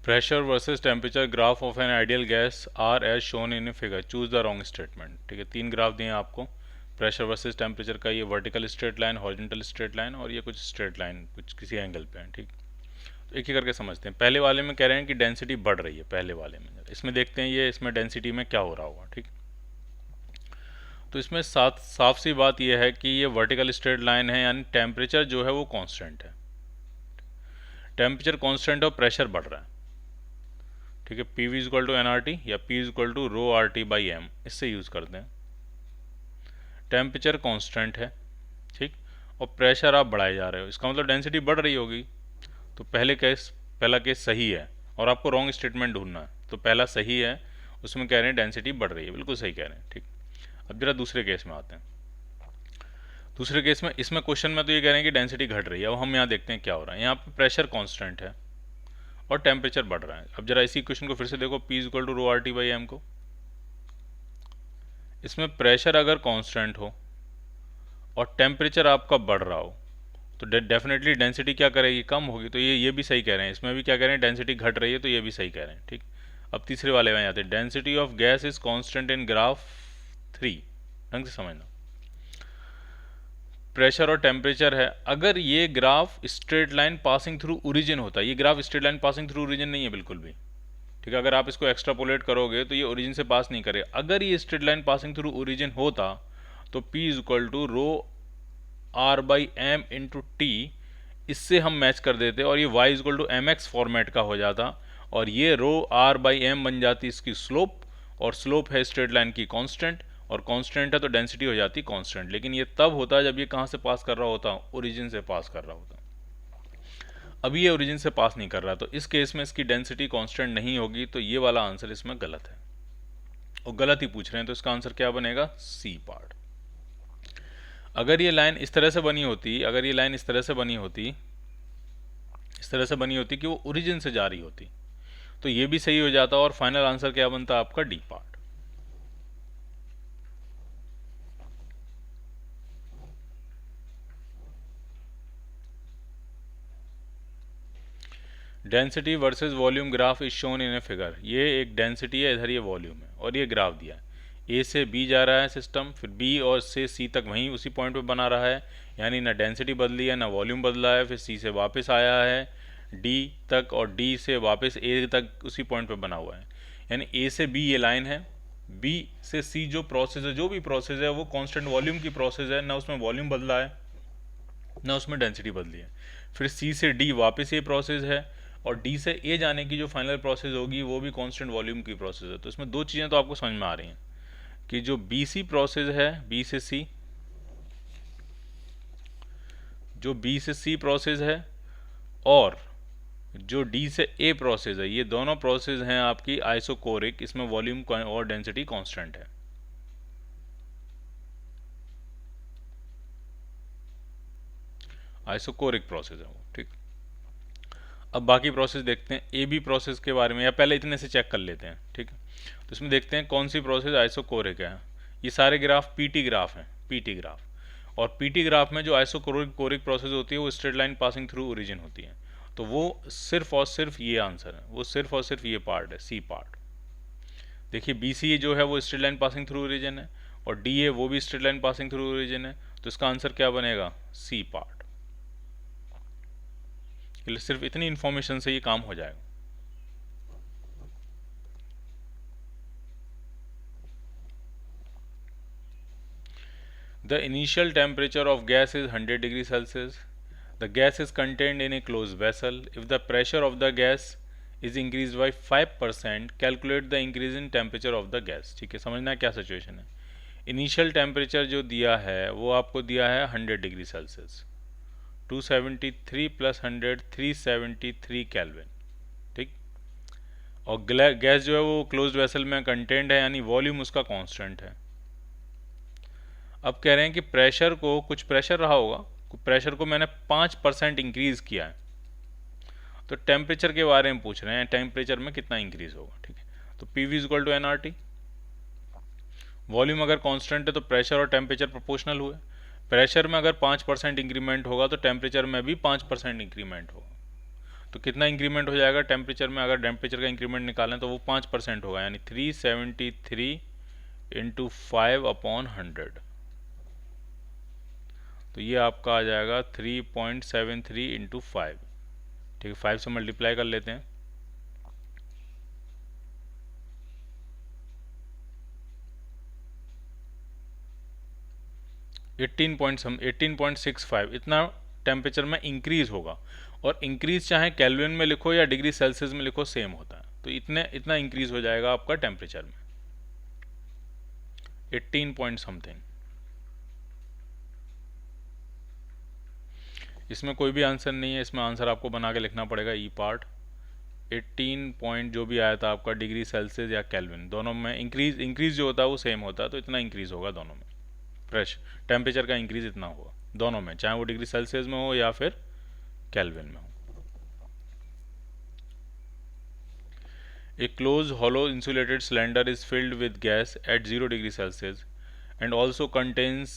Pressure versus temperature graph of an ideal gas are as shown in a figure, choose the wrong statement. ठीक है, तीन graph दिए हैं आपको pressure versus temperature का, ये vertical straight line, horizontal straight line और ये कुछ स्ट्रेट लाइन कुछ किसी एंगल पे है। ठीक, तो एक ही करके समझते हैं। पहले वाले में कह रहे हैं कि डेंसिटी बढ़ रही है, पहले वाले में इसमें देखते हैं ये इसमें डेंसिटी में क्या हो रहा होगा। ठीक, तो इसमें साफ सी बात यह है कि ये वर्टिकल स्ट्रेट लाइन है, यानी टेम्परेचर जो है वो कांस्टेंट है। टेम्परेचर कांस्टेंट और प्रेशर बढ़ रहा है। ठीक है, P V equal to N R T या P equal to rho R T by M, इससे यूज़ करते हैं। टेम्परेचर कांस्टेंट है, ठीक, और प्रेशर आप बढ़ाए जा रहे हो, इसका मतलब डेंसिटी बढ़ रही होगी। तो पहला केस सही है और आपको रॉन्ग स्टेटमेंट ढूंढना है। तो पहला सही है, उसमें कह रहे हैं डेंसिटी बढ़ रही है, बिल्कुल सही कह रहे हैं। ठीक, अब जरा दूसरे केस में आते हैं। दूसरे केस में इसमें क्वेश्चन में तो ये कह रहे हैं कि डेंसिटी घट रही है। अब हम यहाँ देखते हैं क्या हो रहा है। यहाँ पे प्रेशर कांस्टेंट है और टेम्परेचर बढ़ रहा है। अब जरा इसी क्वेश्चन को फिर से देखो, P equal to rho R T by M को। इसमें प्रेशर अगर कांस्टेंट हो और टेम्परेचर आपका बढ़ रहा हो तो डेफिनेटली डेंसिटी क्या करेगी, कम होगी। तो ये भी सही कह रहे हैं, इसमें भी क्या कह रहे हैं, डेंसिटी घट रही है, तो ये भी सही कह रहे हैं। ठीक, अब तीसरे वाले में आते हैं। Density of gas is constant in graph 3, ढंग से समझना। प्रेशर और टेम्परेचर है, अगर ये graph straight line passing through origin होता है, ये graph straight line passing through origin नहीं है बिल्कुल भी। ठीक है, अगर आप इसको एक्स्ट्रापोलेट करोगे तो ये ओरिजिन से पास नहीं करे। अगर ये straight line passing through origin होता तो P is equal to rho R by M into T, इससे हम मैच कर देते और ये y is equal to M X format का हो जाता और ये रो आर बाई एम बन जाती इसकी स्लोप, और स्लोप है स्ट्रेट लाइन की कांस्टेंट, और कांस्टेंट है तो डेंसिटी हो जाती कांस्टेंट। लेकिन ये तब होता जब ये कहाँ से पास कर रहा होता, ओरिजिन से पास कर रहा होता। अभी ये ओरिजिन से पास नहीं कर रहा, तो इस केस में इसकी डेंसिटी कांस्टेंट नहीं होगी, तो ये वाला आंसर इसमें गलत है और गलत ही पूछ रहे हैं। तो इसका आंसर क्या बनेगा, सी पार्ट। अगर ये लाइन इस तरह से बनी होती, अगर ये लाइन इस तरह से बनी होती, इस तरह से बनी होती कि वो ओरिजिन से जा रही होती, तो ये भी सही हो जाता और फाइनल आंसर क्या बनता आपका, D part. Density versus volume graph is shown in a figure. ये एक डेंसिटी है, इधर ये वॉल्यूम है और ये ग्राफ दिया है। ए से बी जा रहा है सिस्टम, फिर बी और से सी तक वहीं उसी पॉइंट पे बना रहा है, यानी ना डेंसिटी बदली है ना वॉल्यूम बदला है। फिर सी से वापस आया है डी तक और डी से वापस ए तक उसी पॉइंट पे बना हुआ है। यानी ए से बी ये लाइन है, बी से सी जो प्रोसेस है, जो भी प्रोसेस है वो कांस्टेंट वॉल्यूम की प्रोसेस है, ना उसमें वॉल्यूम बदला है ना उसमें डेंसिटी बदली है। फिर सी से डी वापस ये प्रोसेस है और डी से ए जाने की जो फाइनल प्रोसेस होगी वो भी कांस्टेंट वॉल्यूम की प्रोसेस है। तो इसमें दो चीज़ें तो आपको समझ में आ रही हैं कि जो बी सी प्रोसेस है, बी से सी, जो बी से सी प्रोसेस है और जो डी से ए प्रोसेस है, ये दोनों प्रोसेस हैं आपकी आइसोकोरिक, इसमें वॉल्यूम और डेंसिटी कांस्टेंट है। आइसोकोरिक प्रोसेस है वो। ठीक, अब बाकी प्रोसेस देखते हैं। ए बी प्रोसेस के बारे में या पहले इतने से चेक कर लेते हैं। ठीक है, तो इसमें देखते हैं कौन सी प्रोसेस आइसोकोरिक है। ये सारे ग्राफ पीटी ग्राफ हैं, पीटी ग्राफ। और पीटी ग्राफ में जो आइसोकोरिक प्रोसेस होती है वो straight line passing through origin होती है। तो वो सिर्फ और सिर्फ ये आंसर है, वो सिर्फ और सिर्फ ये पार्ट है, सी पार्ट। देखिए बी सी जो है वो straight line passing through origin है और डी ए वो भी straight line passing through origin है। तो इसका आंसर क्या बनेगा, सी पार्ट। सिर्फ इतनी इंफॉर्मेशन से ये काम हो जाएगा। The initial temperature of gas is 100 degrees Celsius. The gas is contained in a closed vessel. If the pressure of the gas is increased by 5%, calculate the increase in temperature of the gas. ठीक है, समझना क्या situation है। Initial temperature जो दिया है वो आपको दिया है 100 डिग्री सेल्सियस, 273 प्लस 100 373 केल्विन। ठीक, और गैस जो है वो क्लोज्ड वेसल में कंटेंट है, यानी वॉल्यूम उसका कांस्टेंट है। अब कह रहे हैं कि प्रेशर को, कुछ प्रेशर रहा होगा, प्रेशर को मैंने 5% इंक्रीज़ किया है। तो टेम्परेचर के बारे में पूछ रहे हैं, टेम्परेचर में कितना इंक्रीज़ होगा। ठीक है, तो P V equal to N R T. Volume अगर कांस्टेंट है तो प्रेशर और टेम्परेचर प्रोपोर्शनल हुए। प्रेशर में अगर 5% इंक्रीमेंट होगा तो टेम्परेचर में भी 5% इंक्रीमेंट होगा। तो कितना इंक्रीमेंट हो जाएगा टेम्परेचर में? अगर टेम्परेचर का इंक्रीमेंट निकालें तो वो 5% होगा, यानी 373 इंटू 5/100। तो ये आपका आ जाएगा 3.73 इंटू 5। ठीक है, 5 से मल्टीप्लाई कर लेते हैं। एट्टीन पॉइंट सिक्स फाइव इतना टेम्परेचर में इंक्रीज होगा। और इंक्रीज चाहे केल्विन में लिखो या डिग्री सेल्सियस में लिखो, सेम होता है। तो इतना इंक्रीज हो जाएगा आपका टेम्परेचर में, 18 पॉइंट समथिंग। इसमें कोई भी आंसर नहीं है, इसमें आंसर आपको बना के लिखना पड़ेगा ई पार्ट। 18 पॉइंट जो भी आया था आपका डिग्री सेल्सियस या केल्विन, दोनों में इंक्रीज जो होता है वो सेम होता है। तो इतना इंक्रीज होगा दोनों में, टेम्परेचर का इंक्रीज इतना होगा दोनों में, चाहे वो डिग्री सेल्सियस में हो या फिर केल्विन में हो। A closed hollow insulated cylinder is filled with gas at 0 degree Celsius and also contains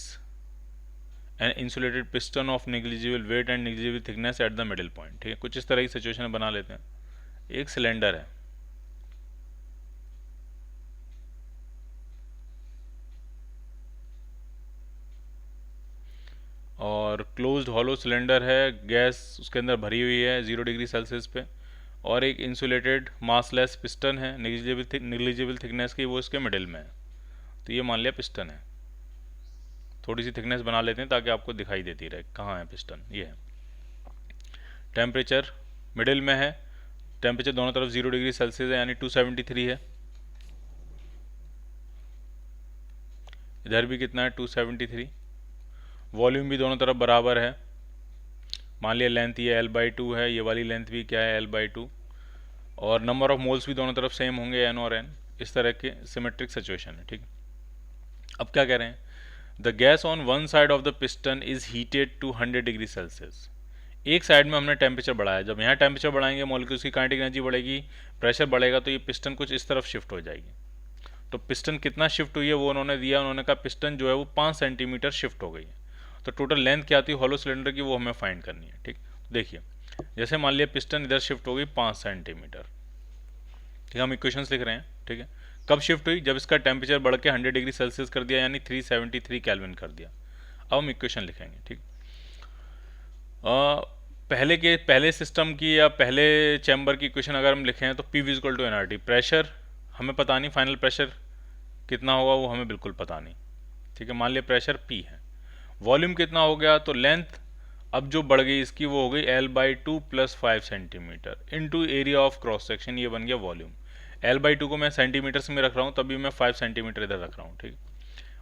an insulated piston of negligible weight and negligible thickness at the middle point। ठीक है, कुछ इस तरह की सिचुएशन बना लेते हैं। एक सिलेंडर है और क्लोज्ड हॉलो सिलेंडर है, गैस उसके अंदर भरी हुई है 0 डिग्री सेल्सियस पे, और एक इंसुलेटेड मासलेस पिस्टन है निग्लिजिबल थिकनेस की, वो इसके मिडिल में है। तो ये मान लिया पिस्टन है। थोड़ी सी थिकनेस बना लेते हैं ताकि आपको दिखाई देती रहे कहाँ है पिस्टन। ये है, टेम्परेचर मिडिल में है, टेम्परेचर दोनों तरफ 0 डिग्री सेल्सियस है, यानी 273 है। इधर भी कितना है, 273। वॉल्यूम भी दोनों तरफ बराबर है। मान लिया लेंथ ये L/2 है, ये वाली लेंथ भी क्या है, L/2। और नंबर ऑफ मोल्स भी दोनों तरफ सेम होंगे, N और N। इस तरह के सिमेट्रिक सिचुएशन है। ठीक है, अब क्या कह रहे हैं, the gas on one side of the piston is heated to 100 degree Celsius. एक साइड में हमने टेम्परेचर बढ़ाया, जब यहाँ टेम्परेचर बढ़ाएंगे मॉलिक्यूल्स की काइनेटिक एनर्जी बढ़ेगी, प्रेशर बढ़ेगा, तो ये पिस्टन कुछ इस तरफ शिफ्ट हो जाएगी। तो पिस्टन कितना शिफ्ट हुई है वो उन्होंने दिया, उन्होंने कहा पिस्टन जो है वो 5 सेंटीमीटर शिफ्ट हो गई है। तो टोटल लेंथ क्या आती है हॉलो सिलेंडर की, वो हमें फाइंड करनी है। ठीक, देखिए जैसे मान लिया पिस्टन इधर शिफ्ट हो गई 5 सेंटीमीटर। ठीक है, हम इक्वेशंस लिख रहे हैं। ठीक है, कब शिफ्ट हुई, जब इसका टेम्परेचर बढ़ के 100 डिग्री सेल्सियस कर दिया, यानी 373 केल्विन कर दिया। अब हम इक्वेशन लिखेंगे। ठीक, पहले सिस्टम की या पहले चैम्बर की इक्वेशन अगर हम लिखें तो P = nRT। प्रेशर हमें पता नहीं, फाइनल प्रेशर कितना होगा वो हमें बिल्कुल पता नहीं। ठीक है, मान लिया प्रेशर P है। वॉल्यूम कितना हो गया, तो लेंथ अब जो बढ़ गई इसकी वो हो गई L/2 + 5 centimetre into area of cross section, ये बन गया वॉल्यूम। L/2 को मैं सेंटीमीटर्स में रख रहा हूँ, तभी मैं 5 सेंटीमीटर इधर रख रहा हूँ। ठीक,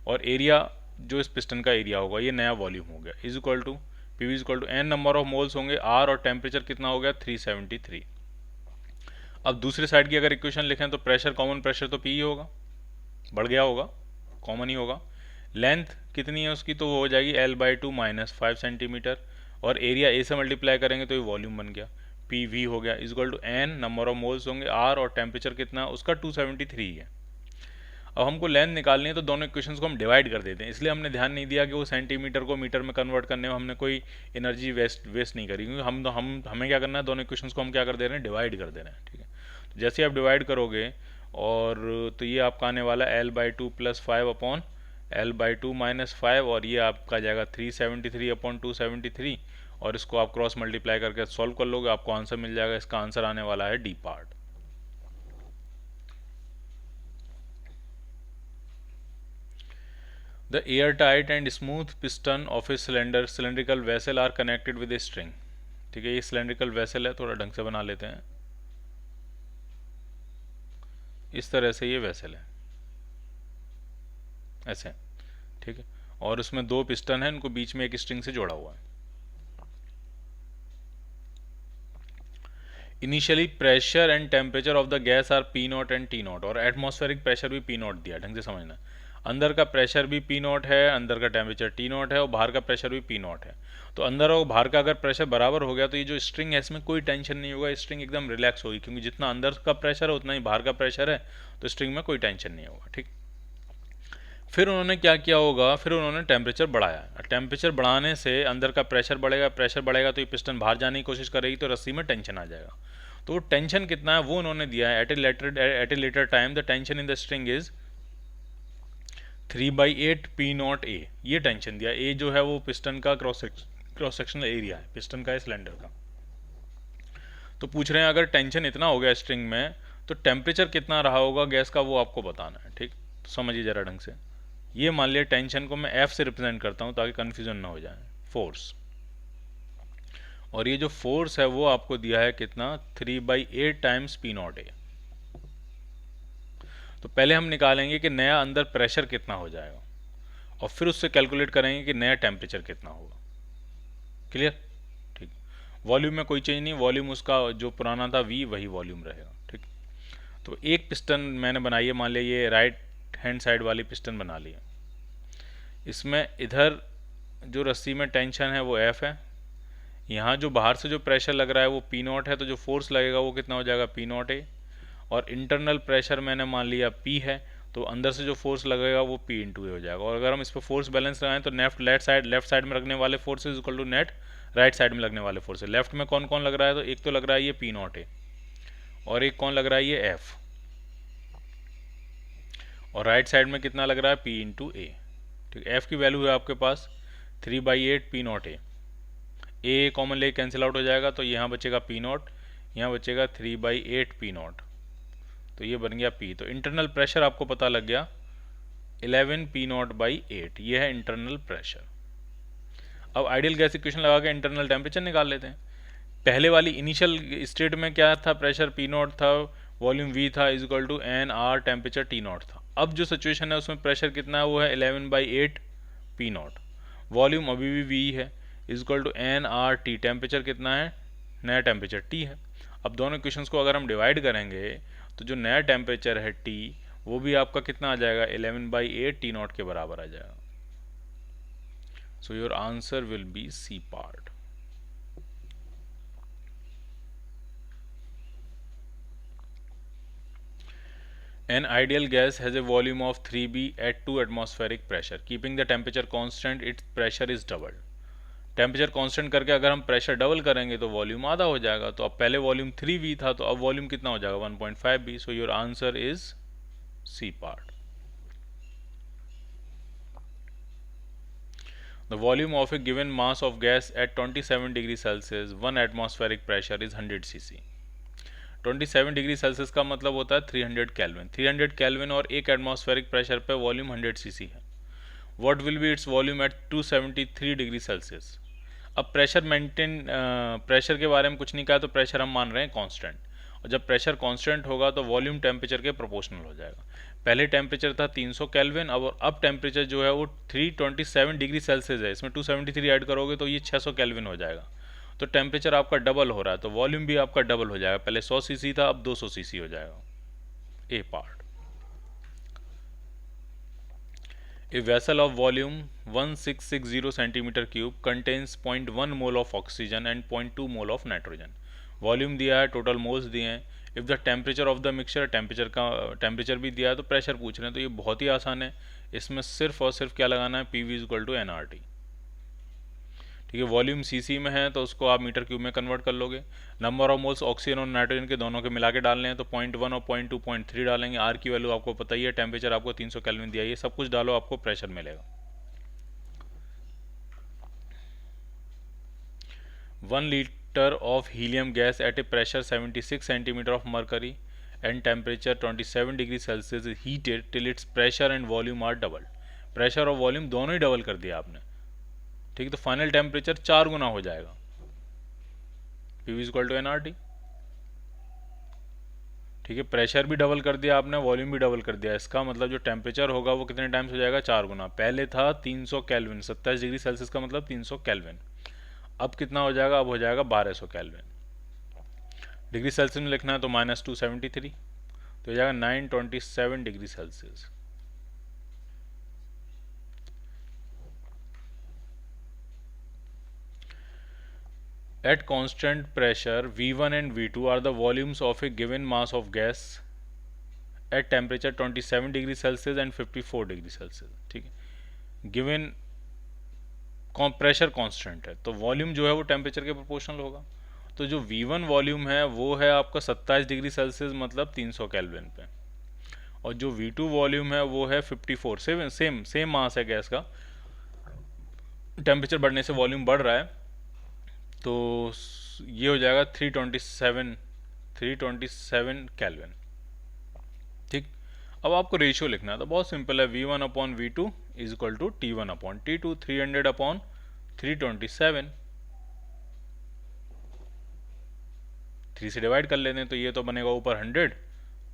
और एरिया जो इस पिस्टन का एरिया होगा, ये नया वॉल्यूम हो गया, is equal to P = n number of moles होंगे R, और टेम्परेचर कितना हो गया 373। अब दूसरे साइड की अगर इक्वेशन लिखें तो प्रेशर, कॉमन प्रेशर तो P ही होगा, बढ़ गया होगा, कॉमन ही होगा। लेंथ कितनी है उसकी, तो वो हो जाएगी L/2 - 5 सेंटीमीटर, और एरिया A से मल्टीप्लाई करेंगे तो ये वॉल्यूम बन गया, PV हो गया, is equal to n number of moles होंगे R, और टेम्परेचर कितना उसका 273 है। अब हमको लेंथ निकालनी है, तो दोनों इक्वेशंस को हम डिवाइड कर देते हैं। इसलिए हमने ध्यान नहीं दिया कि वो सेंटीमीटर को मीटर में कन्वर्ट करने में हमने कोई एनर्जी वेस्ट नहीं करी, क्योंकि हमें क्या करना है, दोनों इक्वेशंस को हम क्या कर दे रहे हैं, डिवाइड कर दे रहे हैं। ठीक है, तो जैसे आप डिवाइड करोगे और तो ये आपका आने वाला L/2 + 5 L/2 - 5, और ये आपका जाएगा 373/273, और इसको आप क्रॉस मल्टीप्लाई करके सॉल्व कर लोगे, आपको आंसर मिल जाएगा। इसका आंसर आने वाला है D part. The airtight and smooth piston of a cylindrical vessel are connected with a string। ठीक है, ये cylindrical vessel है, थोड़ा ढंग से बना लेते हैं। इस तरह से ये वेसल है, ऐसे। ठीक है, और उसमें 2 पिस्टन है, इनको बीच में एक स्ट्रिंग से जोड़ा हुआ है। Initially pressure and temperature of the gas are P0 and T0, और एटमॉस्फेरिक प्रेशर भी P0 दिया, ढंग से समझना। अंदर का प्रेशर भी P0 है, अंदर का टेम्परेचर T0 है, और बाहर का प्रेशर भी P0 है। तो अंदर और बाहर का अगर प्रेशर बराबर हो गया तो ये जो स्ट्रिंग है इसमें कोई टेंशन नहीं होगा, स्ट्रिंग एकदम रिलैक्स होगी, क्योंकि जितना अंदर का प्रेशर है उतना ही बाहर का प्रेशर है, तो स्ट्रिंग में कोई टेंशन नहीं होगा। ठीक, फिर उन्होंने क्या किया होगा, फिर उन्होंने टेम्परेचर बढ़ाया। टेम्परेचर बढ़ाने से अंदर का प्रेशर बढ़ेगा, प्रेशर बढ़ेगा तो ये पिस्टन बाहर जाने की कोशिश करेगी, तो रस्सी में टेंशन आ जाएगा। तो वो टेंशन कितना है वो उन्होंने दिया है। At a later time the tension in the string is 3/8 P naught A. ये टेंशन दिया। ए जो है वो पिस्टन का क्रॉस सेक्शनल एरिया है, पिस्टन का, सिलेंडर का। तो पूछ रहे हैं अगर टेंशन इतना हो गया स्ट्रिंग में तो टेम्परेचर कितना रहा होगा गैस का, वो आपको बताना है। ठीक, तो समझिए जरा ढंग से। ये मान लिया टेंशन को मैं एफ से रिप्रेजेंट करता हूँ ताकि कन्फ्यूजन ना हो जाए, फोर्स। और ये जो फोर्स है वो आपको दिया है कितना, 3/8 टाइम्स पी नॉट ए। तो पहले हम निकालेंगे कि नया अंदर प्रेशर कितना हो जाएगा और फिर उससे कैलकुलेट करेंगे कि नया टेम्परेचर कितना होगा। क्लियर? ठीक। वॉल्यूम में कोई चेंज नहीं, वॉल्यूम उसका जो पुराना था वी वही वॉल्यूम रहेगा। ठीक। तो एक पिस्टन मैंने बनाई है, मान लिया ये राइट हैंड साइड वाली पिस्टन बना ली है। इसमें इधर जो रस्सी में टेंशन है वो एफ है, यहाँ जो बाहर से जो प्रेशर लग रहा है वो पी नॉट है, तो जो फोर्स लगेगा वो कितना हो जाएगा, पी नॉट ए। और इंटरनल प्रेशर मैंने मान लिया पी है, तो अंदर से जो फोर्स लगेगा वो पी इंटू ए हो जाएगा। और अगर हम इस पर फोर्स बैलेंस लगाएं तो लेफ्ट साइड में रखने वाले forces equal to net right side में लगने वाले फोर्सेज। लेफ्ट में कौन कौन लग रहा है, तो एक तो लग रहा है ये पी नॉट ए और एक कौन लग रहा है ये एफ, और राइट साइड में कितना लग रहा है, पी इंटू ए। ठीक, एफ की वैल्यू है आपके पास 3/8 पी नॉट ए कॉमन ले कैंसिल आउट हो जाएगा, तो यहाँ बचेगा पी नॉट, यहाँ बचेगा 3/8 पी नॉट, तो ये बन गया पी। तो इंटरनल प्रेशर आपको पता लग गया 11 पी नॉट बाई 8, ये है इंटरनल प्रेशर। अब आइडियल गैस इक्वेशन लगा के इंटरनल टेम्परेचर निकाल लेते हैं। पहले वाली इनिशियल स्टेट में क्या था, प्रेशर पी नॉट था, वॉल्यूम वी था, is equal to N R, temperature T naught था। अब जो सिचुएशन है उसमें प्रेशर कितना है, वो है 11/8 पी नॉट, वॉल्यूम अभी भी वी है, is equal to N R T, temperature कितना है, नया टेम्परेचर टी है। अब दोनों इक्वेशंस को अगर हम डिवाइड करेंगे तो जो नया टेम्परेचर है टी वो भी आपका कितना आ जाएगा, 11/8 टी नॉट के बराबर आ जाएगा। So your answer will be C part. An ideal gas has a volume of 3b at 2 atmospheric pressure. Keeping the temperature constant, its pressure is doubled. Temperature constant करके अगर हम प्रेशर डबल करेंगे तो volume आधा हो जाएगा। तो अब पहले वॉल्यूम 3v था, तो अब वॉल्यूम कितना हो जाएगा, 1.5b। So your answer is C part. The volume of a given mass of gas at 27 degree Celsius 1 atmospheric pressure is 100 cc। 27 degree Celsius का मतलब होता है 300 केल्विन। 300 केल्विन और एक एटमॉस्फेरिक प्रेशर पे वॉल्यूम 100 cc है। What will be its volume at 273 degree Celsius. अब pressure के बारे में कुछ नहीं कहा, तो प्रेशर हम मान रहे हैं कांस्टेंट, और जब प्रेशर कांस्टेंट होगा तो वॉल्यूम टेम्परेचर के प्रोपोर्शनल हो जाएगा। पहले टेम्परेचर था 300 केल्विन, अब टेम्परेचर जो है वो 327 डिग्री सेल्सियस है, इसमें 273 ऐड करोगे तो ये 600 केल्विन हो जाएगा। तो टेम्परेचर आपका डबल हो रहा है, तो वॉल्यूम भी आपका डबल हो जाएगा। पहले 100 cc था, अब 200 cc हो जाएगा। ए part. A vessel of volume 1660 centimeter cube contains 0.1 mole of oxygen and 0.2 mole of nitrogen. Volume दिया है, टोटल मोल्स दिए हैं। If the temperature of the mixture, temperature भी दिया है, तो प्रेशर पूछ रहे हैं। तो ये बहुत ही आसान है, इसमें सिर्फ और सिर्फ क्या लगाना है, P V is equal to N R T. ठीक है, वॉल्यूम सीसी में है तो उसको आप मीटर क्यूब में कन्वर्ट कर लोगे। नंबर ऑफ मोल्स ऑक्सीजन और नाइट्रोजन के दोनों के मिला के डालने हैं, तो 0.1 और 0.2 0.3 डालेंगे। आर की वैल्यू आपको पता ही है, टेम्परेचर आपको 300 केल्विन दिया है, ये सब कुछ डालो आपको प्रेशर मिलेगा। 1 litre of helium gas at a pressure 76 centimetre of mercury and temperature 27 degree Celsius heated till its pressure and volume are double. Pressure और वॉल्यूम दोनों ही डबल कर दिया आपने। ठीक है, तो फाइनल टेम्परेचर 4 गुना हो जाएगा, P V equal to N R T. ठीक है, प्रेशर भी डबल कर दिया आपने, वॉल्यूम भी डबल कर दिया। इसका मतलब जो टेम्परेचर होगा वो कितने टाइम्स हो जाएगा, 4 गुना। पहले था 300 केल्विन, 27 डिग्री सेल्सियस का मतलब 300 केल्विन। अब कितना हो जाएगा, अब हो जाएगा 1200 केल्विन। डिग्री सेल्सियस में लिखना है तो -273, तो हो जाएगा 927 degree Celsius. At constant pressure, V1 and V2 are the volumes of a given mass of gas at temperature 27 degree Celsius and 54 degree Celsius, ठीक है। गिवन प्रेशर कांस्टेंट है तो वॉल्यूम जो है वो टेम्परेचर के प्रोपोर्शनल होगा। तो जो V1 वॉल्यूम है वो है आपका 27 डिग्री सेल्सियस मतलब 300 केल्विन पे, और जो V2 वॉल्यूम है वो है 54, सेम मास है गैस का, टेम्परेचर बढ़ने से वॉल्यूम बढ़ रहा है, तो ये हो जाएगा 327 केल्विन, ठीक। अब आपको रेशियो लिखना है तो बहुत सिंपल है, V1 upon V2 is equal to T1 upon T2, 300 upon 327, 3 से डिवाइड कर लेते हैं तो ये तो बनेगा ऊपर 100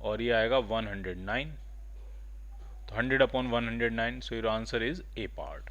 और ये आएगा 109, तो 100 upon 109, so your answer is a part.